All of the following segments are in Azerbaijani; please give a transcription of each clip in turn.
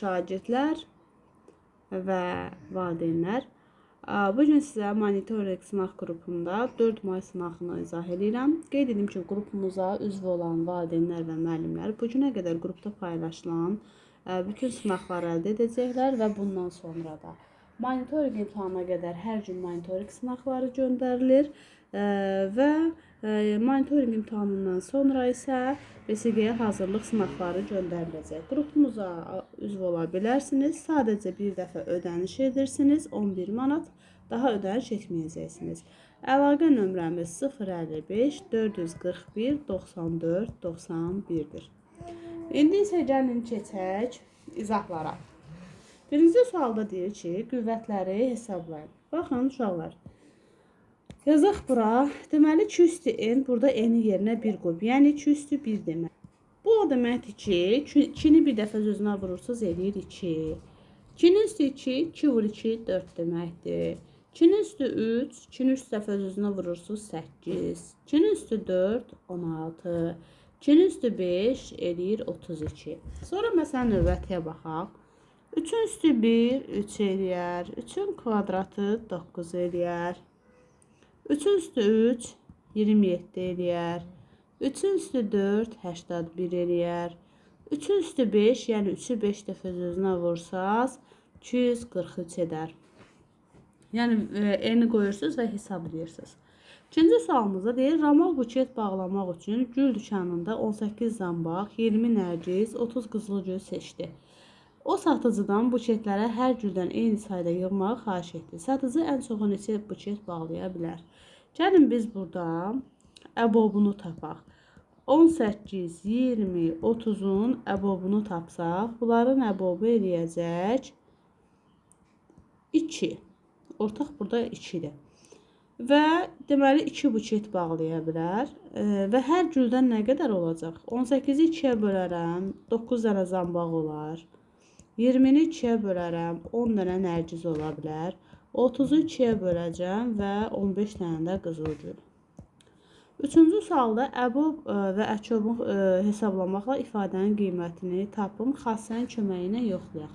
şagirdlər və valideynlər. Bugün sizə monitorinq sınaq qrupunda 4 may sınağını izah edirəm. Qeyd edim ki, qrupumuza üzv olan valideynlər və müəllimlər bu günə qədər qrupda paylaşılan bütün sınaqları əldə edəcəklər və bundan sonra da monitorinq imtahanına qədər hər gün monitorinq sınaqları göndərilir və monitorinq imtahanından sonra isə BSG-yə hazırlıq sınaqları göndəriləcək. Qrupumuza üzv ola bilərsiniz. Sadəcə bir dəfə ödəniş edirsiniz, 11 manat. Daha ödəniş etməyəcəksiniz. Əlaqə nömrəmiz 055 441 94 91-dir. İndi isə gəlin keçək izahlara. Birinci sualda deyir ki, qüvvətləri hesablayın. Baxın, uşaqlar. Yazaq bura. Deməli, 2 üstü n, burada n-i yerinə 1 qoyub. Yəni, 2 üstü 1 demək. Bu o deməkdir ki, 2-ni bir dəfə özünə vurursunuz, eləyir 2. 2-nin üstü 2, 2 vur 2, 4 deməkdir. 2-nin üstü 3, 2-ni 3 dəfə özünə vurursunuz, 8. 2-nin üstü 4, 16. 2-nin üstü 5, eləyir 32. Sonra məsələn, növbətiyə baxaq. 3-ün üstü 1, 3 eləyər. 3-ün kvadratı 9 eləyər. 3-ün üstü 3, 27 eləyər. 3-ün üstü 4, 81 eləyər. 3-ün üstü 5, yəni 3-ü 5 dəfə özünə vursaz, 243 edər. Yəni, n-i qoyursunuz və hesablayırsınız. İkinci sualımızda deyir, ramal buket bağlamaq üçün gül dükanında 18 zambaq, 20 nərgiz, 30 qızılgül seçdi. O satıcıdan buketlərə hər güldən eyni sayda yığmağı xahiş etdi. Satıcı ən çoxu neçə buket bağlaya bilər? Gəlin biz burada əbobunu tapaq. 18, 20, 30-un əbobunu tapsaq, bunların əbobu eləyəcək 2. Ortaq burada 2-dir. Və deməli 2 buket bağlaya bilər və hər güldən nə qədər olacaq? 18-i 2-yə bölərəm, 9 dənə zambaq olar. 20-ni 2-yə bölərəm, 10 dənə nərgiz ola bilər. 30-u 2-yə böləcəm və 15 dənə də qızılgül. Üçüncü sualda əbob və əçobu hesablamaqla ifadənin qiymətini tapın, xassənin köməyi ilə yoxlayaq.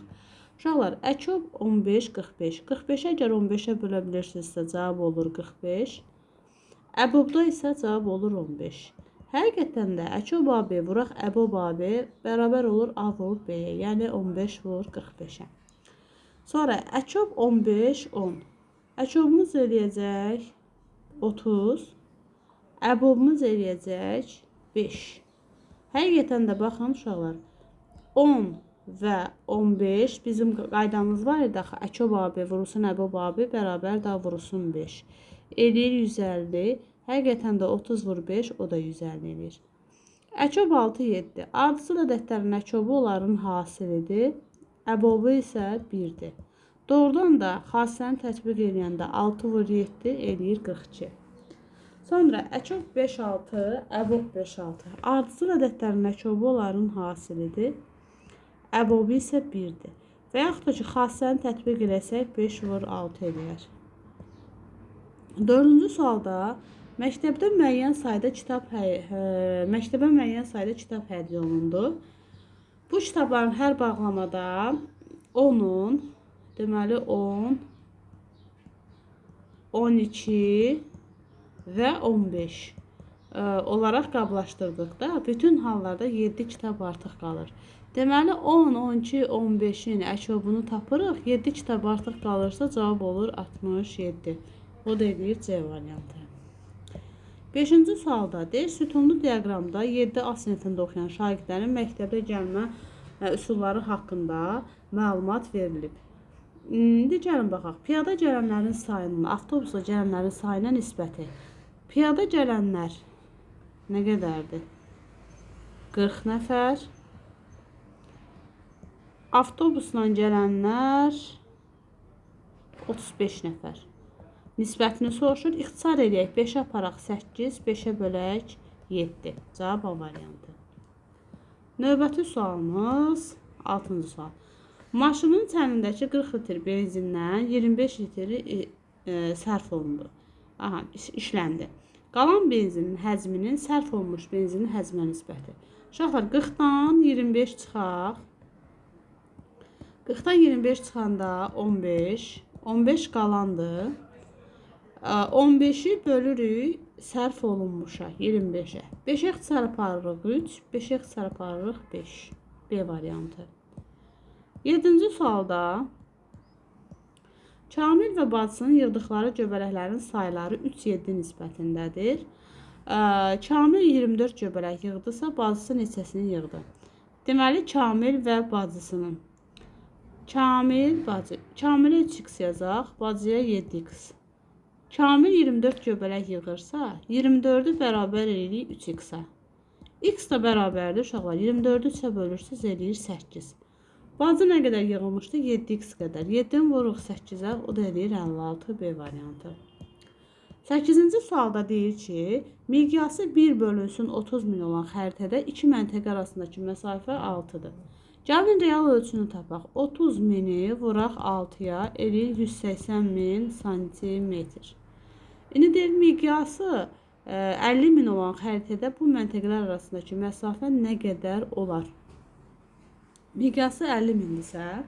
Uşaqlar, əçob 15, 45. 45-ə əgər 15-ə bölə bilirsinizsə, cavab olur 45. Əbobda isə cavab olur 15. Həqiqətən də əçob AB vuraq əbob AB bərabər olur A vur B-yə, yəni 15 vur 45-ə. Sonra əçob 15, 10. Əçobumuz eləyəcək 30. Əbobumuz eləyəcək 5. Həqiqətən də baxın uşaqlar, 10 və 15 bizim qaydamız var idi axı. Əçob AB vurulsun əbob AB bərabər da vurulsun 5. Eləyir 150. Həqiqətən də 30 vur 5, o da 150 edir. Əçob 6, 7. Ardıcıl ədədlərin əçobu onların hasilidir. Əbobu isə 1-dir. Doğrudan da xassəni tətbiq edəndə 6 vur 7 eləyir 42. Sonra əçob 5, 6, əbob 5, 6. Ardıcıl ədədlərin əçobu onların hasilidir. Əbobu isə 1-dir. Və yaxud da ki, xassəni tətbiq edəsək 5 vur 6 eləyər. Dördüncü sualda məktəbdə müəyyən sayda kitab hədiyyə olundu. Bu kitabların hər bağlamada 10-un, deməli 10, 12 və 15 olaraq qablaşdırdıqda bütün hallarda 7 kitab artıq qalır. Deməli 10, 12, 15-in əçobunu tapırıq. 7 kitab artıq qalırsa cavab olur 67. O da eləyir C variantı. 5-ci sualda deyir, sütunlu diaqramda 7A sinifində oxuyan şagirdlərin məktəbə gəlmə üsulları haqqında məlumat verilib. İndi gəlin baxaq. Piyada gələnlərin sayının, avtobusla gələnlərin sayına nisbəti. Piyada gələnlər nə qədərdir? 40 nəfər. Avtobusla gələnlər 35 nəfər. Nisbətini soruşur. İxtisar edək. 5-ə aparaq 8, 5-ə bölək 7. Cavab A variantı. Növbəti sualımız 6-cı sual. Maşının çənindəki 40 litr benzindən 25 litri sərf olundu. Aha, işləndi. Qalan benzinin həzminin sərf olunmuş benzinin həzmə nisbəti. Uşaqlar, 40-dan 25 çıxaq. 40-dan 25 çıxanda 15. 15 qalandı. 15'i bölürük sərf olunmuşa 25'e. 5'e çarparırıq 3, 5'e çarparırıq 5. B variantı. 7-ci sualda Kamil və bacısının yığdıqları göbələklərin sayları 3-7 nisbətindədir. Kamil 24 göbələk yığdısa, bacısı neçəsini yığdı? Deməli, Kamil və bacısının. Kamil, bacı. Kamilə 3x yazaq, bacıya 7x. Kamil 24 göbələk yığırsa, 24'ü bərabər edirik 3x-a. X da bərabərdir uşaqlar. 24'ü 3'ə bölürsüz eləyir 8. Bacı nə qədər yığılmışdı? 7x qədər. 7'ni vuruq 8'ə, o da eləyir 56. B variantı. 8-ci sualda deyir ki, miqyası 1 bölünsün 30 min olan xəritədə 2 məntəqə arasındakı məsafə 6'dır. Gəlin real ölçünü tapaq. 30 mini vuraq 6'ya, eləyir 180 min santimetr. İndi deyir, miqyası 50 min olan xəritədə bu məntəqələr arasındakı məsafə nə qədər olar? Miqyası 50 mindirsə,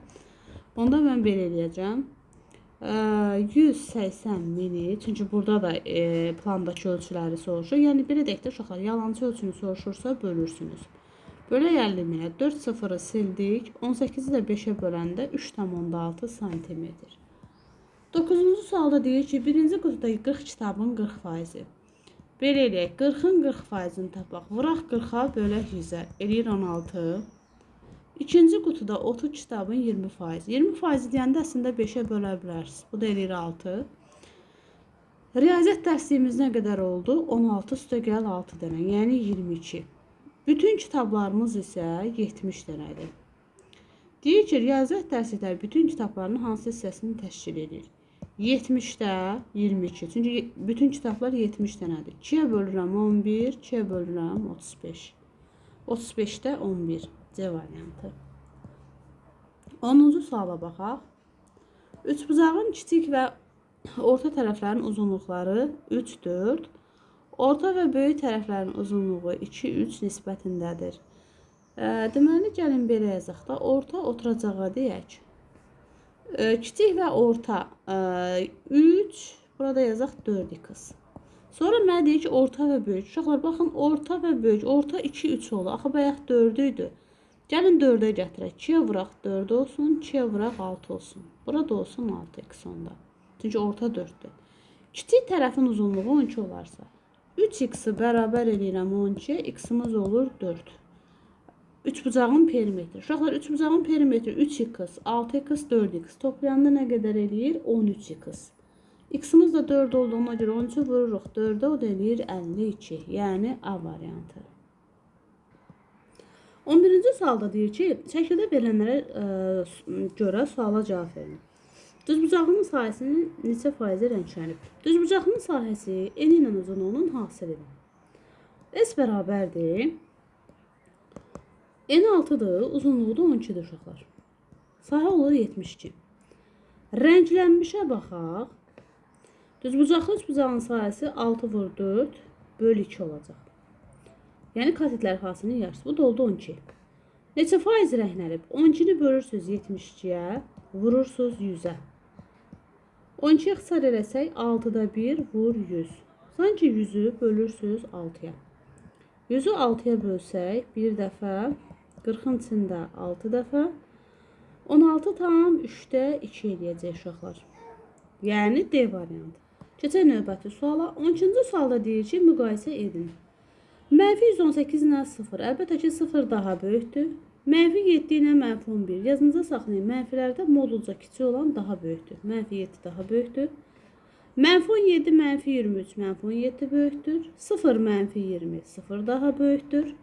onda mən belə eləyəcəm. 180 mini, çünki burada da plandakı ölçüləri soruşur. Yəni belə deyək də uşaqlar, yalancı ölçünü soruşursa bölürsünüz. Bölək 50 minə 4 sıfırı sildik. 18'i də 5'e böləndə 3,6 santimetr. 9-cu sualda deyir ki, birinci qutuda 40 kitabın 40%. Belə eləyək, 40'ın 40%'ni tapaq. Vuraq 40'a bölək 100'ə, eləyir 16. İkinci qutuda 30 kitabın 20%. 20% deyəndə əslində 5'e bölə bilərsiniz. Bu da eləyir 6. Riyaziyyat dərsliyimiz nə qədər oldu? 16 üstə gəl 6 dənə, yəni 22. Bütün kitablarımız isə 70 dənədir. Deyir ki, riyaziyyat dərslikləri bütün kitablarının hansı hissəsini təşkil edir? 70'də 22. Çünki bütün kitablar 70 dənədir. 2'yə bölürəm 11, 2'yə bölürəm 35. 35'də 11. C variantı. 10-cu suala baxaq. Üçbucağın kiçik və orta tərəflərin uzunluqları 3, 4. Orta və böyük tərəflərin uzunluğu 2, 3 nisbətindədir. Deməli, gəlin belə yazaq da, orta oturacağa deyək. Kiçik və orta 3, burada yazaq 4x. Sonra mənə deyir ki, orta və böyük. Uşaqlar, baxın, orta və böyük. Orta 2, 3 oldu. Axı, bayaq 4 idi. Gəlin 4'ə gətirək. 2'yə vuraq 4 olsun, 2'yə vuraq 6 olsun. Burada olsun 6x onda. Çünki orta 4'dür. Kiçik tərəfin uzunluğu 12 olarsa, 3x'i bərabər eləyirəm 12'yə, x'imiz olur 4. Üçbucağın perimetri. Uşaqlar, üçbucağın perimetri 3x, 6x, 4x. Toplayanda nə qədər eləyir? 13x. X'imiz də 4 olduğuna görə 13'ü vururuq 4'ə, o da eləyir 52. Yəni A variantı. 11-ci sualda deyir ki, şəkildə verilənlərə görə suala cavab verin. Düzbucaqlının sahəsinin neçə faizi rənglənib? Düzbucaqlının sahəsi eni ilə uzunluğunun hasilidir. S bərabərdir. Eni 6'dır, uzunluğu da 12'dir uşaqlar. Sahə olur 72. Rənglənmişə baxaq. Düzbucaqlı üçbucağın sahəsi 6 vur 4 bölü 2 olacaq. Yəni katetlər hasinin yarısı. Bu da oldu 12. Neçə faiz rənglənib? 12'ni bölürsünüz 72'yə, vurursunuz 100'ə. 12'yə ixtisar eləsək 6'da 1 vur 100. Sanki 100'ü bölürsünüz 6'ya. 100'ü 6'ya bölsək bir dəfə, 40'ın içində 6 dəfə, 16 tam 3'də 2 eləyəcək uşaqlar. Yəni D variantı. Keçək növbəti suala. 12-ci sualda deyir ki, müqayisə edin. Mənfi 118 ilə 0. Əlbəttə ki, 0 daha böyükdür. Mənfi 7 ilə mənfi 11. Yazınıza saxlayın. Mənfilərdə modulca kiçik olan daha böyükdür. Mənfi 7 daha böyükdür. Mənfi 17, mənfi 23, mənfi 17 böyükdür. 0, mənfi 20, 0 daha böyükdür.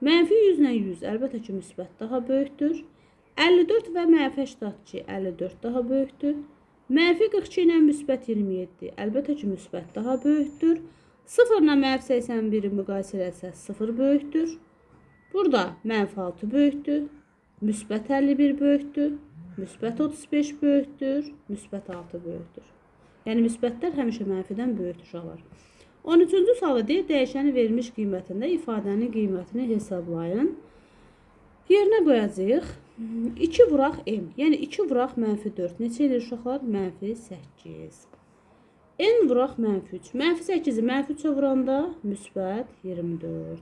Mənfi 100 ilə 100. Əlbəttə ki, müsbət daha böyükdür. 54 və mənfi 82, 54 daha böyükdür. Mənfi 42 ilə müsbət 27. Əlbəttə ki, müsbət daha böyükdür. 0 ilə mənfi 81'i müqayisə etsək 0 böyükdür. Burada mənfi 6 böyükdür. Müsbət 51 böyükdür. Müsbət 35 böyükdür. Müsbət 6 böyükdür. Yəni müsbətlər həmişə mənfidən böyükdür uşaqlar. 13-cü sualda deyir, dəyişəni verilmiş qiymətində ifadənin qiymətini hesablayın. Yerinə qoyacağıq. 2 vuraq m. Yəni 2 vuraq -4. Neçə edir uşaqlar? -8. N vuraq -3. -8-i -3-ə vuranda müsbət 24.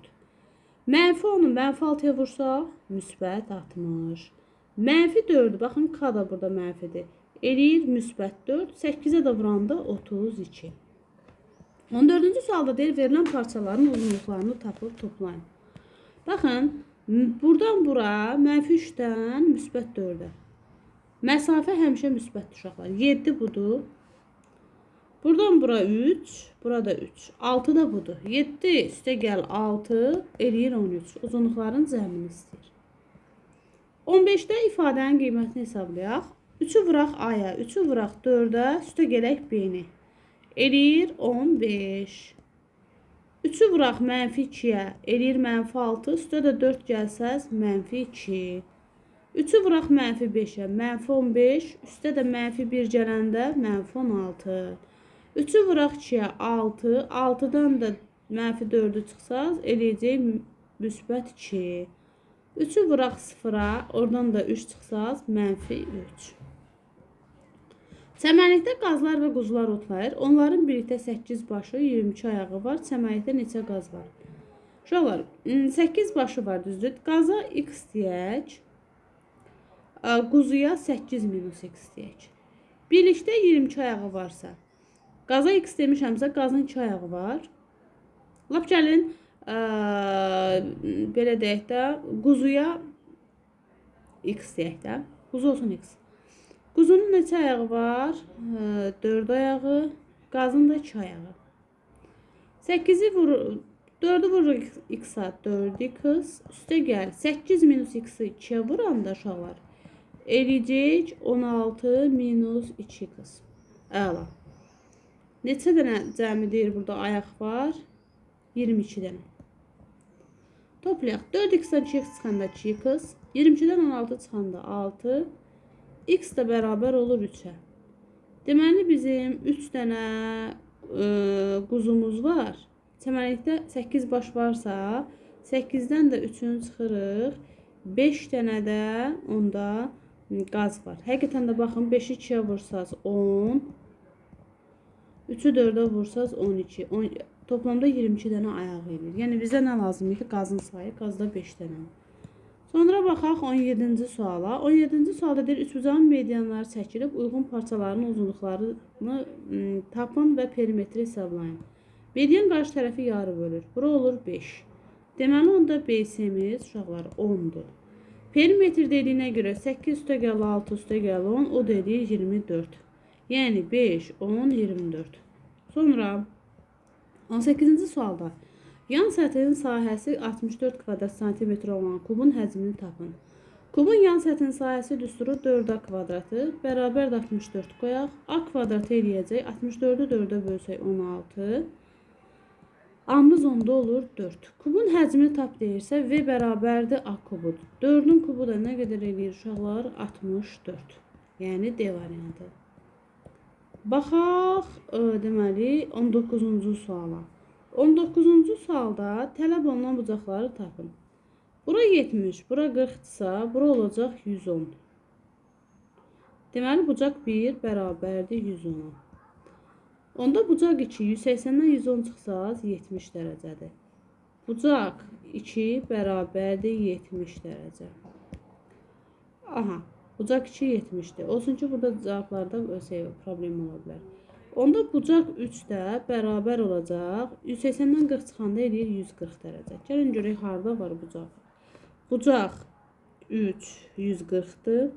-10-u -6-ya vursaq müsbət 60. -4-ü baxın k da burada mənfidir. Eləyir müsbət 4. 8-ə də vuranda 32. 14-cü sualda deyir verilən parçaların uzunluqlarını tapıb toplayın. Baxın, buradan bura -3-dən müsbət 4-ə. Məsafə həmişə müsbətdir uşaqlar. 7 budur. Buradan bura 3, burada 3. 6 da budur. 7 üstə gəl 6 eləyir 13. Uzunluqların cəmini istəyir. 15-də ifadənin qiymətini hesablayaq. 3-ü vuraq A-ya, 3-ü vuraq 4-ə, üstə gələk B-ni. Eləyir 15. 3-ü vuraq -2-yə, eləyir -6. Üstə də 4 gəlsəz -2. 3-ü vuraq -5-ə, -15. Üstə də -1 gələndə -16. 3-ü vuraq 2-yə 6. 6-dan da -4-ü çıxsaz, eləyəcək müsbət 2. 3-ü vuraq 0-a, oradan da 3 çıxsaz, -3. Çəmənlikdə qazlar və quzular otlayır. Onların birlikdə 8 başı, 22 ayağı var. Çəmənlikdə neçə qaz var? Uşaqlar, 8 başı var, düzdür. Qaza x deyək. Quzuya 8 minus x deyək. Birlikdə 22 ayağı varsa, qaza x demişəmsə, qazın 2 ayağı var. Lap gəlin, belə deyək də, quzuya x deyək də. Quzu olsun x. Quzunun neçə ayağı var? 4 ayağı. Qazın da 2 ayağı. 8-i vurur, 4-ü vurur x-a 4x. Üstə gəl. 8 minus x-i 2-yə vuranda uşaqlar eləyəcək 16 minus 2x. Əla. Neçə dənə cəmi deyir burada ayaq var? 22 dənə. Toplayaq. 4x-dən 2x çıxanda 2x. 22-dən 16 çıxanda 6. X də bərabər olur 3-ə. Deməli bizim 3 dənə quzumuz var. Çəmənlikdə 8 baş varsa, 8-dən də 3-ünü çıxırıq. 5 dənə də onda qaz var. Həqiqətən də baxın, 5-i 2-yə vursaz 10. 3-ü 4-ə vursaz 12. Toplamda 22 dənə ayaq edir. Yəni bizə nə lazımdır ki, qazın sayı? Qazda 5 dənə. Sonra baxaq 17-ci suala. 17-ci sualda deyir, üçbucağın medianları çəkilib, uyğun parçaların uzunluqlarını tapın və perimetri hesablayın. Median qarşı tərəfi yarı bölür. Bura olur 5. Deməli, onda BC-miz uşaqlar 10-dur. Perimetr dediyinə görə 8 üstə gəl 6 üstə gəl 10, o deyir 24. Yəni 5, 10, 24. Sonra 18-ci sualda yan səthin sahəsi 64 kvadrat santimetr olan kubun həcmini tapın. Kubun yan səthin sahəsi düsturu 4A kvadratı, bərabər 64 qoyaq. A kvadratı eləyəcək, 64-ü 4-ə bölsək 16. A-mız onda olur 4. Kubun həcmini tap deyirsə, V bərabərdir A kubudur. 4-ün kubu da nə qədər eləyir uşaqlar? 64. Yəni D variantı. Baxaq, deməli, 19-cu suala. 19-cu sualda tələb olunan bucaqları tapın. Bura 70, bura 40-dırsa, bura olacaq 110. Deməli, bucaq 1 bərabərdir 110-a. Onda bucaq 2, 180-dən 110 çıxsaz 70 dərəcədir. Bucaq 2 bərabərdir 70 dərəcə. Aha, bucaq 2 70-dir. Olsun ki, burada cavablarda problem ola bilər. Onda bucaq 3 də bərabər olacaq. 180-dən 40 çıxanda eləyir 140 dərəcə. Gəlin görək, harada var bucaq. Bucaq 3 140-dır.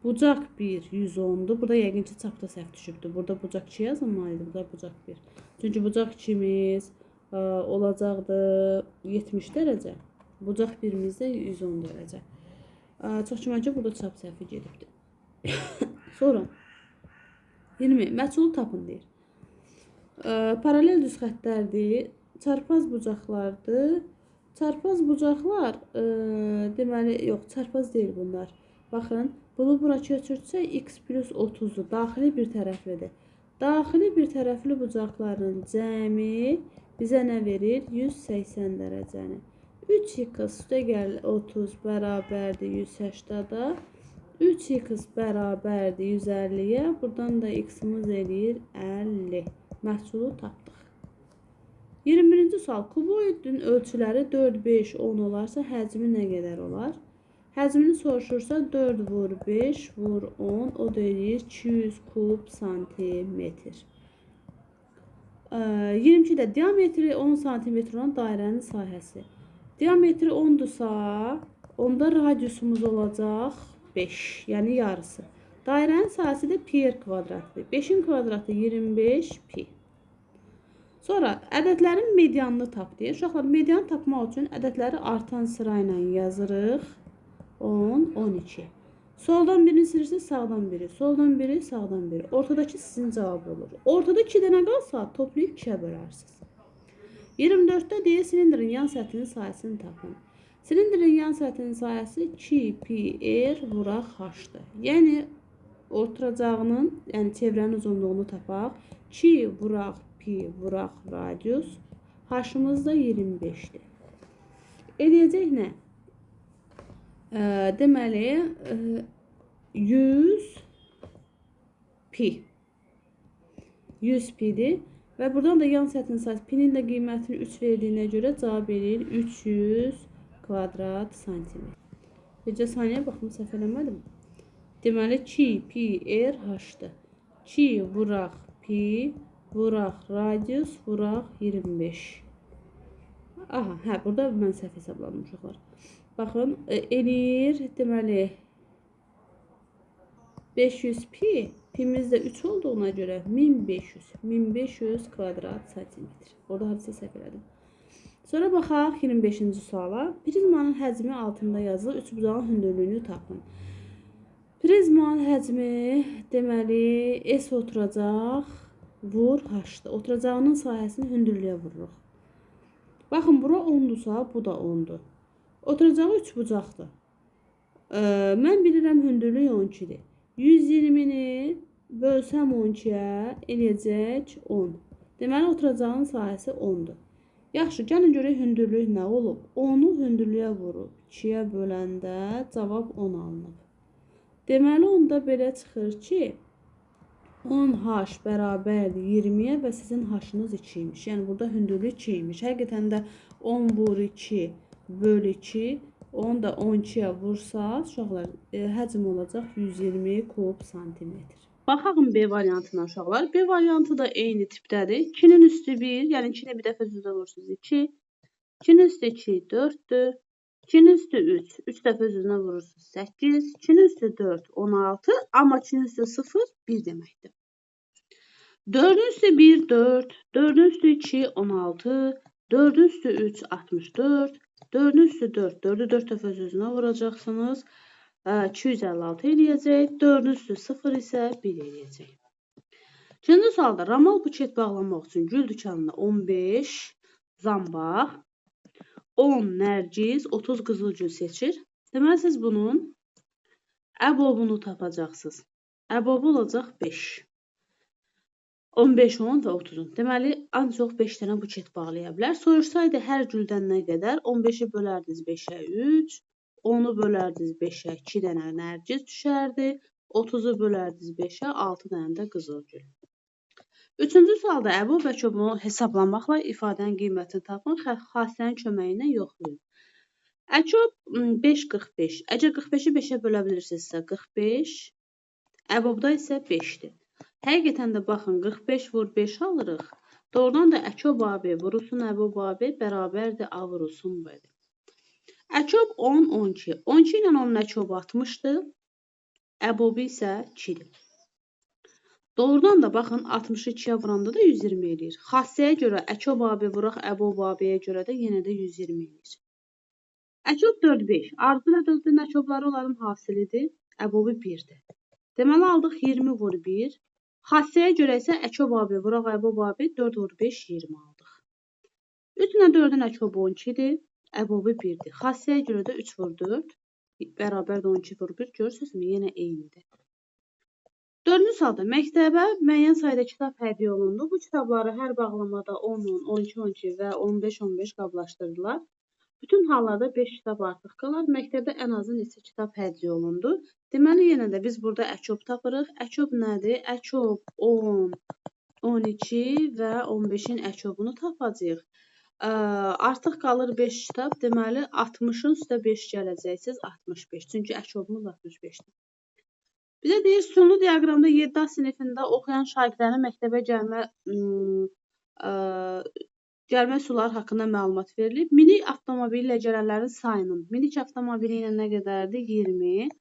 Bucaq 1 110-dur. Burada yəqin ki, çapda səhv düşübdür. Burada bucaq 2 yazılmalıydı. Burada bucaq 1. Çünki bucaq 2-miz olacaqdı 70 dərəcə. Bucaq 1-miz də 110 dərəcə. Çox güman ki, burada çap səhvi gedibdir. Sonra 20. Məchulu tapın deyir. Paralel düz xəttlərdir. Çarpaz bucaqlardır. Çarpaz bucaqlar, deməli, yox, çarpaz deyil bunlar. Baxın, bunu bura köçürtsə x plus 30-dur. Daxili bir tərəflidir. Daxili bir tərəfli bucaqların cəmi bizə nə verir? 180 dərəcəni. 3x üstəgəl 30 bərabərdir 180-da. 3x bərabərdir 150-yə. Buradan da x-imiz eləyir 50. Məhsulu tapdıq. 21-ci sual. Kuboidin ölçüləri 4, 5, 10 olarsa həcmi nə qədər olar? Həcmini soruşursa 4 vur 5 vur 10 o da eləyir 200 kub santimetr. 22-də diametri 10 santimetr olan dairənin sahəsi. Diametri 10-dursa, onda radiusumuz olacaq 5, yəni yarısı. Dairənin sahəsi də pi r kvadratdır. 5-in kvadratı 25 pi. Sonra ədədlərin medianını tap deyir. Uşaqlar, medianı tapmaq üçün ədədləri artan sırayla yazırıq. 10, 12. Soldan birini silirsiniz, sağdan biri. Soldan biri, sağdan biri. Ortadakı sizin cavab olur. Ortada 2 dənə qalsa toplayıb 2-yə bölərsiniz. 24-də deyir, silindrin yan səthinin sahəsini tapın. Silindrin yan səthinin sahəsi 2 pi r vuraq h-dır. Yəni, oturacağının, yəni çevrənin uzunluğunu tapaq. 2 vuraq pi vuraq radius. H-ımız da 25-dir. Eləyəcək nə? Deməli, 100 pi. 100 pidir. Və buradan da yan səthinin sahəsi, pinin də qiymətini 3 verdiyinə görə cavab eləyir 300 kvadrat santimetr. Bircə saniyə baxım, səhv eləmədim. Deməli, 2 pi r h-dır. 2 vuraq pi vuraq radius vuraq 25. Aha, hə, burada mən səhv hesabladım uşaqlar. Baxın, eləyir, deməli, 500 pi, pimiz də 3 olduğuna görə 1500 kvadrat santimetr. Orada hadise səhv elədim. Sonra baxaq 25-ci suala. Prizmanın həcmi altında yazılır. Üçbucağın hündürlüyünü tapın. Prizmanın həcmi, deməli, S oturacaq, vur h-dır. Oturacağının sahəsini hündürlüyə vururuq. Baxın, bura 10-dursa, bu da 10-dur. Oturacağı üçbucaqdır. Mən bilirəm hündürlük 12-dir. 120-ni bölsəm 12-yə eləyəcək 10. Deməli, oturacağın sahəsi 10-dur. Yaxşı, gəlin görək hündürlük nə olub? 10-u hündürlüyə vurub 2-yə böləndə cavab 10 alınıb. Deməli, onda belə çıxır ki, 10h bərabərdir 20-yə və sizin h-ınız 2-ymiş. Yəni, burada hündürlük 2-ymiş. Həqiqətən də 10 vur 2 böl 2, onu da 12-yə vursaz, uşaqlar, həcm olacaq 120 kub santimetr. Baxaq B variantına uşaqlar. B variantı da eyni tipdədir. 2-nin üstü 1, yəni 2-ni bir dəfə üzrə vurursunuz 2. 2-nin üstü 2, 4-dür. 2-nin üstü 3, 3 dəfə üzrə vurursunuz 8. 2-nin üstü 4, 16. Amma 2-nin üstü 0, 1 deməkdir. 4-ün üstü 1, 4. 4-ün üstü 2, 16. 4-ün üstü 3, 64. 4-ün üstü 4, 4-ü 4 dəfə üzrə vuracaqsınız. 256 eləyəcək. 4-ün üstü 0 isə 1 eləyəcək. İkinci sualda ramal buket bağlamaq üçün gül dükanına 15 zambaq, 10 nərgiz, 30 qızılgül seçir. Deməli, siz bunun əbobunu tapacaqsınız. Əbobu olacaq 5. 15, 10 və 30. Deməli, ancaq 5 dənə buket bağlaya bilər. Soruşsaydı hər güldən nə qədər? 15-i bölərdiniz 5-ə 3, 10-u bölərdiniz 5-ə 2 dənə nərgiz düşərdi, 30-u bölərdiniz 5-ə 6 dənə də qızılgül. Üçüncü sualda əbob və çobunu hesablamaqla ifadənin qiymətini tapın, xassənin köməyi ilə yoxlayın. Əçob 5-45. Əgər 45-i 5-ə bölə bilirsinizsə 45, əbobda isə 5-dir. Həqiqətən də baxın, 45 vur 5 alırıq. Doğrudan da əçob AB vurulsun əbob AB bərabərdir A vurulsun B-dir. Əçob 10, 12. 12 ilə onun əçobu 60-dır. Əbobu isə 2-dir. Doğrudan da baxın, 60-ı 2-yə vuranda da 120 eləyir. Xassəyə görə əçob AB vuraq əbob AB-yə görə də yenə də 120 eləyir. Əçob 4, 5. Arzu ilə 4-ün əçobları onların hasilidir. Əbobu 1-dir. Deməli, aldıq 20 vur 1. Xassəyə görə isə əçob AB vuraq əbob AB 4 vur 5, 20 aldıq. 3 ilə 4-ün əçobu 12-dir. Əbobu 1-dir. Xassəyə görə də 3 vur 4. Bərabər də 12 vur 1. Görürsünüzmü? Yenə eynidir. Dördüncü sualda məktəbə müəyyən sayda kitab hədiyyə olundu. Bu kitabları hər bağlamada 10, 12 və 15 qablaşdırdılar. Bütün hallarda 5 kitab artıq qalar. Məktəbdə ən azı neçə kitab hədiyyə olundu? Deməli, yenə də biz burada əçob tapırıq. Əçob nədir? Əçob 10, 12 və 15-in əçobunu tapacağıq. Artıq qalır 5 kitab. Deməli, 60-ın üstə 5 gələcəksiniz, 65. Çünki əçobumuz 65-dir. Bizə deyir, sütunlu diaqramda 7A sinifində oxuyan şagirdlərin məktəbə gəlmə üsulları haqqında məlumat verilib. Minik avtomobili ilə gələnlərin sayının, minik avtomobili ilə nə qədərdir? 20.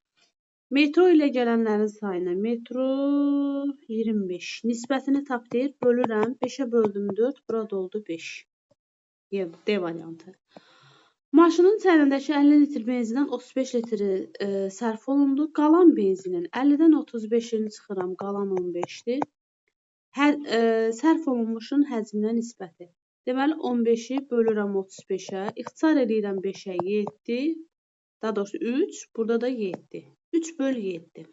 Metro ilə gələnlərin sayına, metro 25. Nisbətini tap deyir, bölürəm. 5-ə böldüm 4, burada oldu 5. D variantı. Maşının çərindəki 50 litr benzindən 35 litri sərf olundu. Qalan benzinin 50-dən 35-ini çıxıram, qalan 15-dir. Sərf olunmuşun həcminə nisbəti. Deməli, 15-i bölürəm 35-ə, ixtisar edirəm 5-ə 7, daha doğrusu 3, burada da 7. 3 böl 7.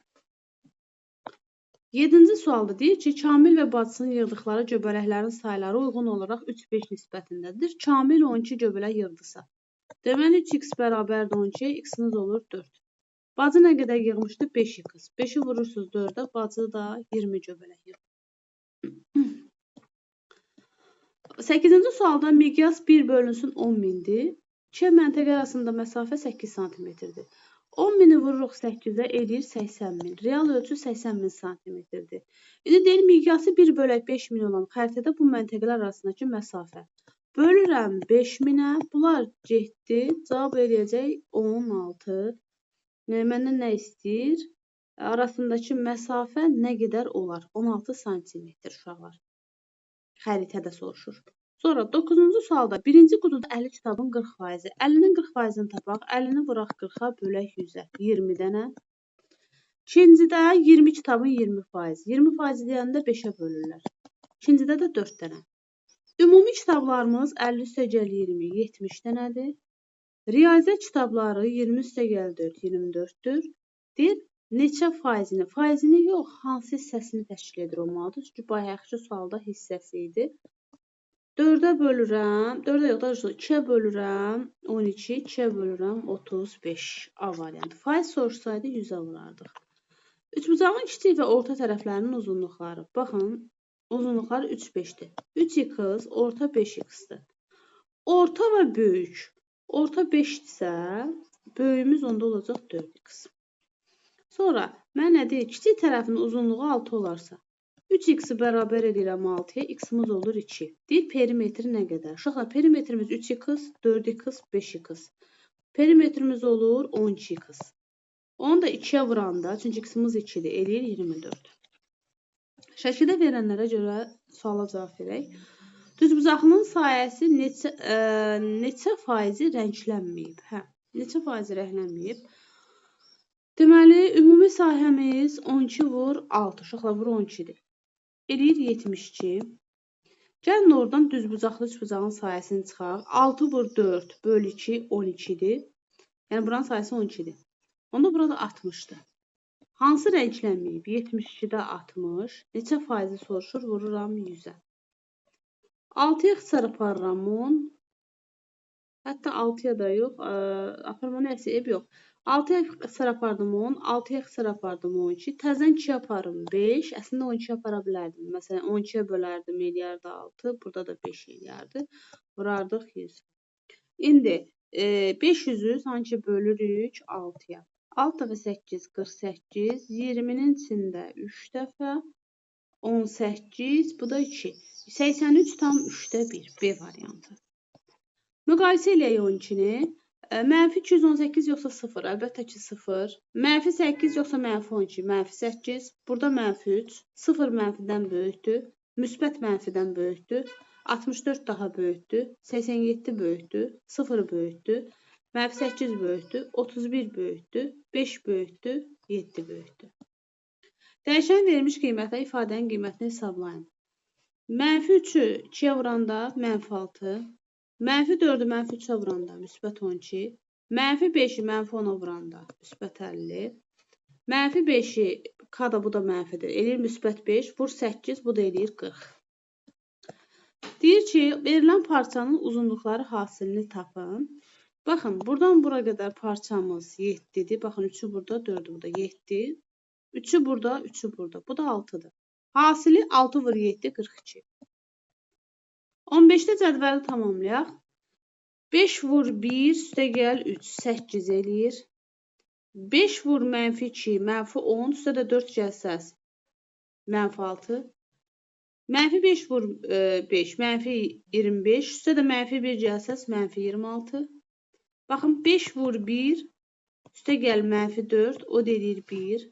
7-ci sualda deyir ki, Kamil və bacısının yığdıqları göbələklərin sayları uyğun olaraq 3-5 nisbətindədir. Kamil 12 göbələk yığdısa. Deməli, 3x bərabərdir 12, x-iniz olur 4. Bacı nə qədər yığmışdı? 5x. 5-i vurursunuz 4-ə, bacı da 20 göbələk yığdı. 8-ci sualda miqyas 1 bölünsün 10.000-dir. 2 məntəqə arasında məsafə 8 cm-dir. 10.000-i vururuq 8-ə, eləyir 80.000. Real ölçü 80.000 cm-dir. İndi deyir, miqyası 1 bölək 5.000 olan xəritədə bu məntəqələr arasındakı məsafə. Bölürəm 5.000-ə, bunlar getdi, cavab eləyəcək 16. Məndən nə istəyir? Arasındakı məsafə nə qədər olar? 16 cm uşaqlar. Xəritədə soruşur. Sonra 9-cu sualda birinci qutuda 50 kitabın 40%. 50-nin 40%-ni tapaq. 50-ni vuraq 40-a, bölək 100-ə. 20 dənə. İkincidə 20 kitabın 20%. 20% deyəndə 5-ə bölürlər. İkincidə də 4 dənə. Ümumi kitablarımız 50 üstəgəl 20, 70 dənədir. Riyaziyyat kitabları 20 üstəgəl 4, 24-dür. Deyir, neçə faizini? Faizini yox, hansı hissəsini təşkil edir olmalıdır. Çünki bayaqki sualda hissəsi idi. 4-ə bölürəm, 4-ə yox, da 2-ə bölürəm 12, 2-ə bölürəm 35. A variantı. Faiz soruşsaydı 100-ə vurardıq. Üçbucağın kiçik və orta tərəflərinin uzunluqları. Baxın. Uzunluqları 3-5-dir. 3x, orta 5x-dir. Orta və böyük. Orta 5-dirsə, böyüyümüz onda olacaq 4x. Sonra, mən nə deyir? Kiçik tərəfinin uzunluğu 6 olarsa, 3x-i bərabər edirəm 6-ya, x-imiz olur 2. Deyir, perimetri nə qədər? Uşaqlar, perimetrimiz 3x, 4x, 5x. Perimetrimiz olur 12x. Onu da 2-yə vuranda, çünki x-imiz 2-dir, eləyir 24. Şəkildə verilənlərə görə suala cavab verək. Düzbucaqlının sayəsi neçə faizi rənglənməyib? Neçə faizi rənglənməyib? Deməli, ümumi sahəmiz 12 vur 6. Uşaqlar, vur 12-dir. Eləyir 72. Gəlin oradan düzbucaqlı üçbucağın sayəsini çıxaq. 6 vur 4 böl 2, 12-dir. Yəni, buranın sayəsi 12-dir. Onda burada 60-dır. Hansı rənglənməyib? 72-də 60. Neçə faizi soruşur? Vururam 100-ə. 6-ya ixtisar aparıram 10. Hətta 6-ya da yox. Aparmamın əksi ev yox. 6-ya ixtisar apardım 10. 6-ya ixtisar apardım 12. Təzən 2-yə aparım 5. Əslində 12-yə apara bilərdim. Məsələn, 12-yə bölərdim, eləyərdi 6. Burada da 5 eləyərdi. Vurardıq 100. İndi 500-ü sanki bölürük 6-ya. 6 dəfə 8, 48, 20-nin içində 3 dəfə, 18, bu da 2. 83 tam 3-də 1, B variantı. Müqayisə eləyək 12-ni. Mənfi 218 yoxsa 0, əlbəttə ki 0. Mənfi 8 yoxsa mənfi 12, mənfi 8. Burada mənfi 3, 0 mənfidən böyükdür, müsbət mənfidən böyükdür, 64 daha böyükdür, 87 böyükdür, 0 böyükdür. Mənfi 8 böyükdür, 31 böyükdür, 5 böyükdür, 7 böyükdür. Dəyişən verilmiş qiymətə ifadənin qiymətini hesablayın. Mənfi 3-ü 2-yə vuranda mənfi 6, mənfi 4-ü mənfi 3-ə vuranda müsbət 12, mənfi 5-i mənfi 10-a vuranda müsbət 50, mənfi 5-i, kada bu da mənfidir, eləyir müsbət 5, vur 8, bu da eləyir 40. Deyir ki, verilən parçanın uzunluqları hasilini tapın. Baxın, buradan bura qədər parçamız 7-dir. Baxın, 3'ü burada, 4'ü burada 7. 3'ü burada, 3'ü burada. Bu da 6'dır. Hasili 6 vur 7, 42. 15'də cədvəli tamamlayaq. 5 vur 1, üstə gəl 3, 8 eləyir. 5 vur mənfi 2, mənfi 10, üstə də 4 gəlsəz, mənfi 6. Mənfi 5 vur 5, mənfi 25, üstə də mənfi 1 gəlsəz, mənfi 26. Baxın, 5 vur 1, üstə gəl mənfi 4, o deyir 1.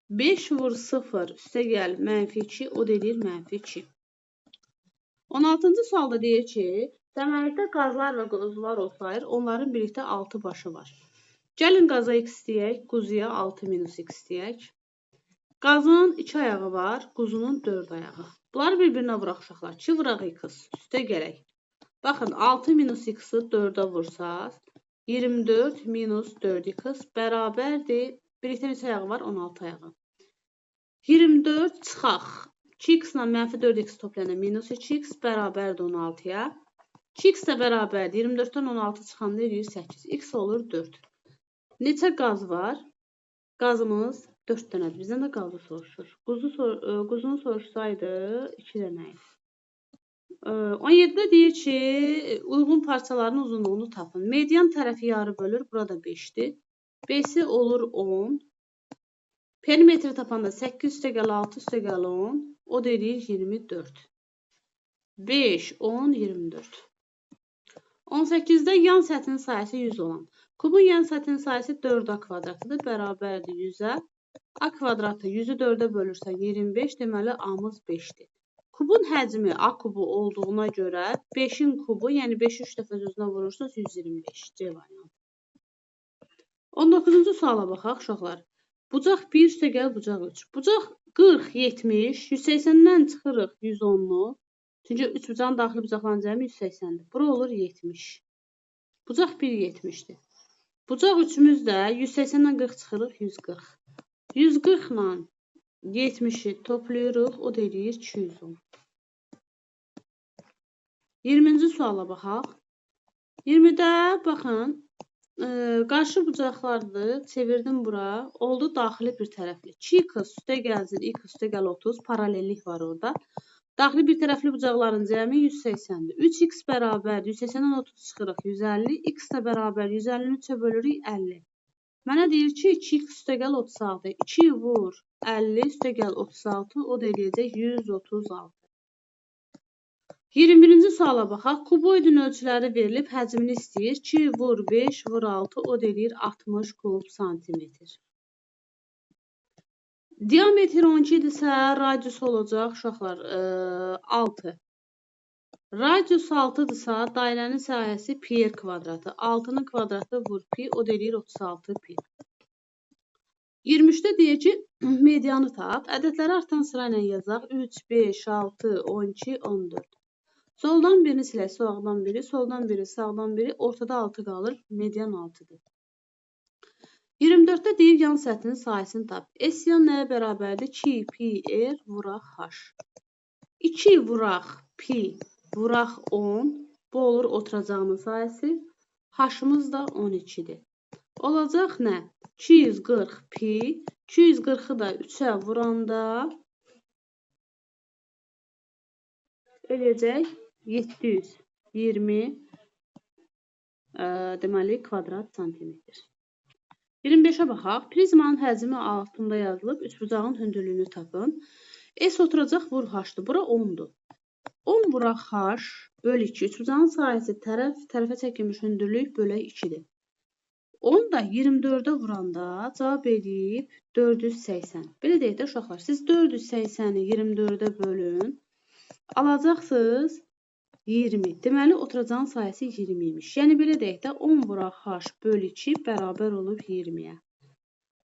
5 vur 0, üstə gəl mənfi 2, o deyir mənfi 2. 16-cı sualda deyir ki, cəmiyyətdə qazlar və quzular olsayır, onların birlikdə 6 başı var. Gəlin qaza x deyək, quzuya 6 minus x deyək. Qazın 2 ayağı var, quzunun 4 ayağı. Bunları bir-birinə vuraq uşaqlar. 2 vuraq x, üstə gələk. Baxın, 6 minus x-i 4-ə vursaq, 24 minus 4x bərabərdir. Birlikdə neçə ayağı var? 16 ayağı. 24 çıxaq. 2x ilə mənfi 4x toplayanda minus 2x bərabərdir 16-ya. 2x də bərabərdir. 24-dən 16 çıxanda edir 8. X olur 4. Neçə qaz var? Qazımız 4 dənədir. Bizdən də qazı soruşur. Quzunu soruşsaydı 2 dənəydi. 17-də deyir ki, uyğun parçaların uzunluğunu tapın. Median tərəfi yarı bölür. Burada 5-dir. 5-i olur 10. Perimetri tapanda 8 üstə gəl 6 üstə gəl 10. O deyir 24. 5, 10, 24. 18-də yan səthinin sayəsi 100 olan. Kubun yan səthinin sayəsi 4a kvadratıdır. Bərabərdir 100-ə. A kvadratı 100-ü 4-ə bölürsən 25, deməli A-mız 5-dir. Kubun həcmi A kubu olduğuna görə 5-in kubu, yəni 5-i 3 dəfə özünə vurursunuz 125. C variantı. 19-cu suala baxaq uşaqlar. Bucaq 1 üstə gəl bucaq 3. Bucaq 40, 70, 180-dən çıxırıq 110-nu. Çünki 3 bucağın daxili bucaqların cəmi 180-dir. Bura olur 70. Bucaq 1 70-dir. Bucaq 3-ümüz də 180-dən 40 çıxırıq 140. 140 ilə 70-i toplayırıq, o da eləyir 210. 20-ci suala baxaq. 20-də baxın, qarşı bucaqlardır, çevirdim bura, oldu daxili bir tərəfli. 2x üstə gəlsin, x üstə gəl 30, paralellik var orada. Daxili bir tərəfli bucaqların cəmi 180-dir. 3x bərabər, 180-dən 30 çıxırıq 150, x də bərabər 150-ni 3-ə bölürük 50. Mənə deyir ki, 2x üstə gəl 36, 2 vur 50 üstə gəl 36, o da eləyəcək 136. 21-ci suala baxaq. Kuboidin ölçüləri verilib, həcmini istəyir. 2 vur 5 vur 6, o da eləyir 60 kub santimetr. Diametr 12 idisə, radius olacaq uşaqlar 6. Radius 6-dırsa, dairənin sahəsi pi r kvadratı. 6-nın kvadratı vur pi, o da eləyir 36 pi. 23-də deyir ki, medianı tap. Ədədləri artan sıra ilə yazaq. 3, 5, 6, 12, 14. Soldan birini silək, sağdan biri, soldan biri, sağdan biri, ortada 6 qalır. Median 6-dır. 24-də deyir yan səthinin sahəsini tap. S yan nəyə bərabərdir? 2 pi r vuraq h. 2 vuraq pi vuraq 10, bu olur oturacağının sayəsi, h-ımız da 12-dir. Olacaq nə? 240 pi, 240-ı da 3-ə vuranda eləyəcək 720 deməli kvadrat santimetr. 25-ə baxaq. Prizmanın həcmi altında yazılıb, üçbucağın hündürlüyünü tapın. S oturacaq vur h-dır. Bura 10-dur. 10 vuraq h böl 2. Üçbucağın sahəsi tərəfə çəkilmiş hündürlük bölək 2-dir. 10 da 24-ə vuranda cavab edib 480. Belə deyək də uşaqlar, siz 480-i 24-ə bölün, alacaqsınız 20. Deməli, oturacağın sayəsi 20 imiş. Yəni, belə deyək də 10 vuraq h böl 2 bərabər olub 20-yə.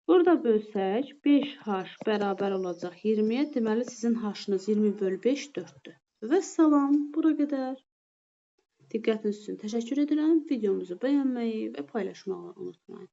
Burada bölsək, 5h bərabər olacaq 20-yə. Deməli, sizin h-nız 20 böl 5 4-dür. Və salam, bura qədər. Diqqətiniz üçün təşəkkür edirəm. Videomuzu bəyənməyi və paylaşmağı unutmayın.